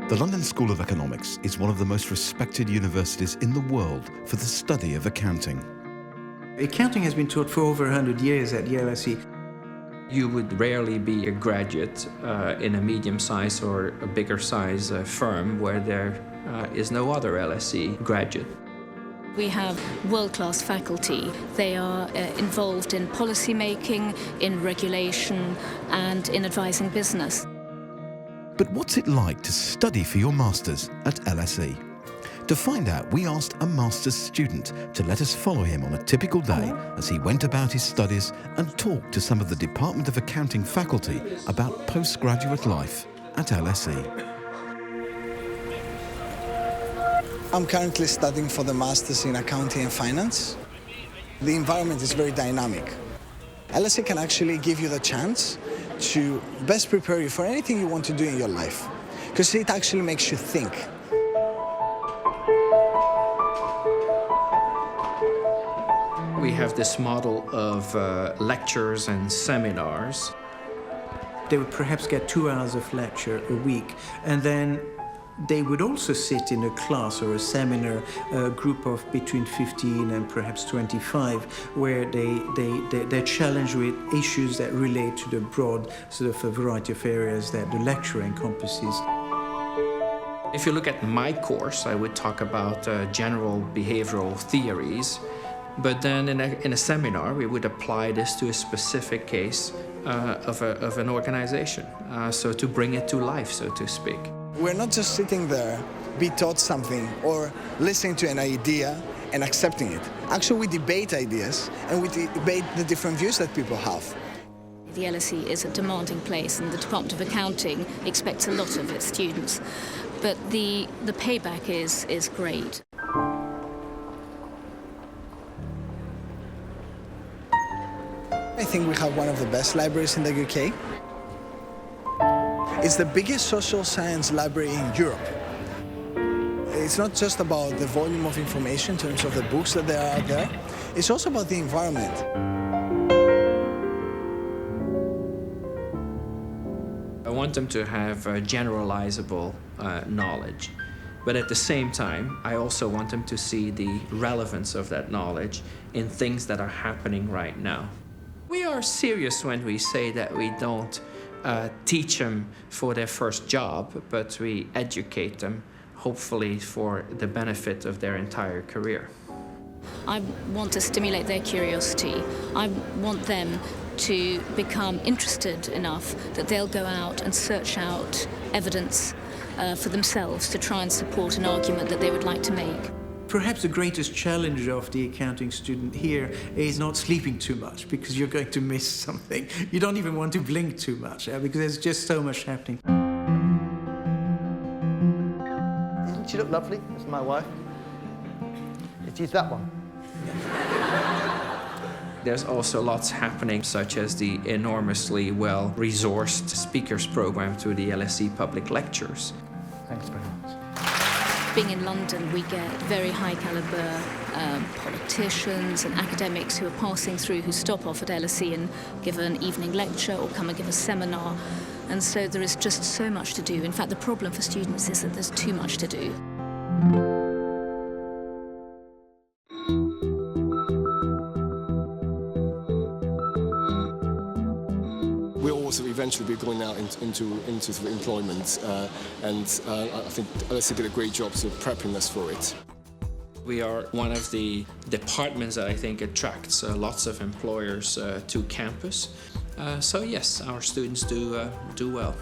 The London School of Economics is one of the most respected universities in the world for the study of accounting. Accounting has been taught for over 100 years at the LSE. You would rarely be a graduate in a medium-sized or a bigger-sized firm where there is no other LSE graduate. We have world-class faculty. They are involved in policy making, in regulation, and in advising business. But what's it like to study for your Masters at LSE? To find out, we asked a Masters student to let us follow him on a typical day as he went about his studies and talked to some of the Department of Accounting faculty about postgraduate life at LSE. I'm currently studying for the Masters in Accounting and Finance. The environment is very dynamic. LSE can actually give you the chance to best prepare you for anything you want to do in your life, because it actually makes you think. We have this model of lectures and seminars. They would perhaps get 2 hours of lecture a week, and then they would also sit in a class or a seminar, a group of between 15 and perhaps 25, where they're challenged with issues that relate to the broad sort of a variety of areas that the lecture encompasses. If you look at my course, I would talk about general behavioral theories, but then in a seminar, we would apply this to a specific case of an organization, so to bring it to life, so to speak. We're not just sitting there, be taught something, or listening to an idea and accepting it. Actually, we debate ideas, and we debate the different views that people have. The LSE is a demanding place, and the Department of Accounting expects a lot of its students. But the payback is great. I think we have one of the best libraries in the UK. It's the biggest social science library in Europe. It's not just about the volume of information in terms of the books that there are out there. It's also about the environment. I want them to have generalizable knowledge, but at the same time, I also want them to see the relevance of that knowledge in things that are happening right now. We are serious when we say that we don't teach them for their first job, but we educate them, hopefully for the benefit of their entire career. I want to stimulate their curiosity. I want them to become interested enough that they'll go out and search out evidence for themselves to try and support an argument that they would like to make. Perhaps the greatest challenge of the accounting student here is not sleeping too much, because you're going to miss something. You don't even want to blink too much, because there's just so much happening. Doesn't she look lovely? That's my wife. It's that one. There's also lots happening, such as the enormously well-resourced speakers program through the LSE public lectures. Thanks very much. Being in London, we get very high caliber politicians and academics who are passing through, who stop off at LSE and give an evening lecture or come and give a seminar. And so there is just so much to do. In fact, the problem for students is that there's too much to do. Eventually be going out into the employment, and I think LSE did a great job of prepping us for it. We are one of the departments that I think attracts lots of employers to campus. So yes, our students do well.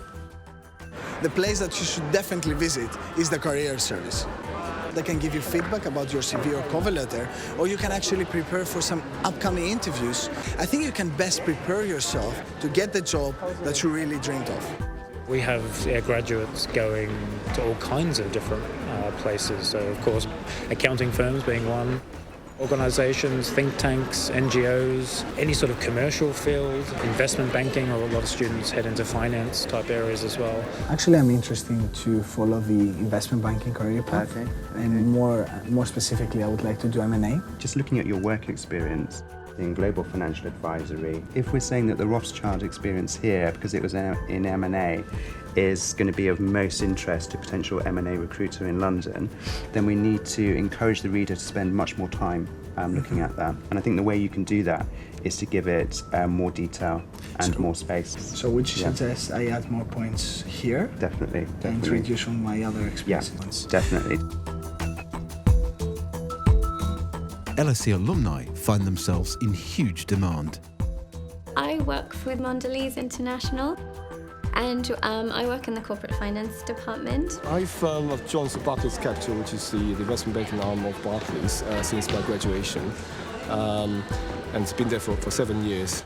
The place that you should definitely visit is the career service. They can give you feedback about your CV or cover letter, or you can actually prepare for some upcoming interviews. I think you can best prepare yourself to get the job that you really dreamed of. We have graduates going to all kinds of different places. So, of course, accounting firms being one, organisations, think tanks, NGOs, any sort of commercial field, investment banking, or a lot of students head into finance type areas as well. Actually, I'm interested to follow the investment banking career path. Okay. And more specifically, I would like to do M&A. Just looking at your work experience, in global financial advisory. If we're saying that the Rothschild experience here, because it was in M&A, is going to be of most interest to potential M&A recruiter in London, then we need to encourage the reader to spend much more time looking at that. And I think the way you can do that is to give it more detail and more space. So would you suggest I add more points here? Definitely. And reduce on my other experiences? Yeah, definitely. LSE alumni find themselves in huge demand. I work with Mondelez International, and I work in the corporate finance department. I've joined the Barclays Capital, which is the investment banking arm of Barclays, since my graduation, and been there for 7 years.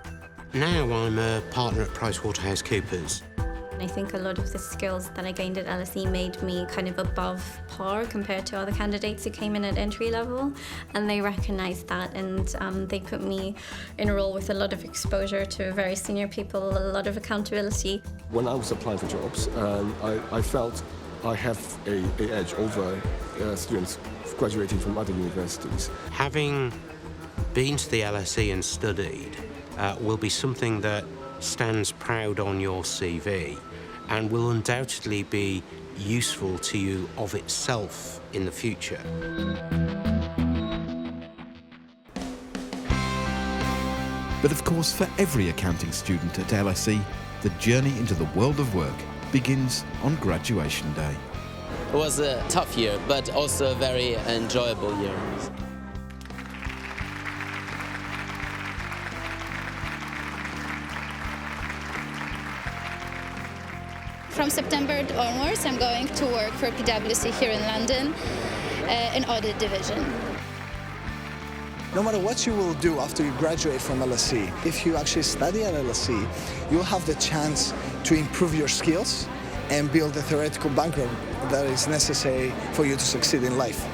Now I'm a partner at PricewaterhouseCoopers. I think a lot of the skills that I gained at LSE made me kind of above par compared to other candidates who came in at entry level, and they recognised that, and they put me in a role with a lot of exposure to very senior people, a lot of accountability. When I was applying for jobs, I felt I have an edge over students graduating from other universities. Having been to the LSE and studied will be something that stands proud on your CV and will undoubtedly be useful to you of itself in the future. But of course, for every accounting student at LSE, the journey into the world of work begins on graduation day. It was a tough year, but also a very enjoyable year. From September onwards, I'm going to work for PwC here in London in audit division. No matter what you will do after you graduate from LSE, if you actually study at LSE, you'll have the chance to improve your skills and build the theoretical background that is necessary for you to succeed in life.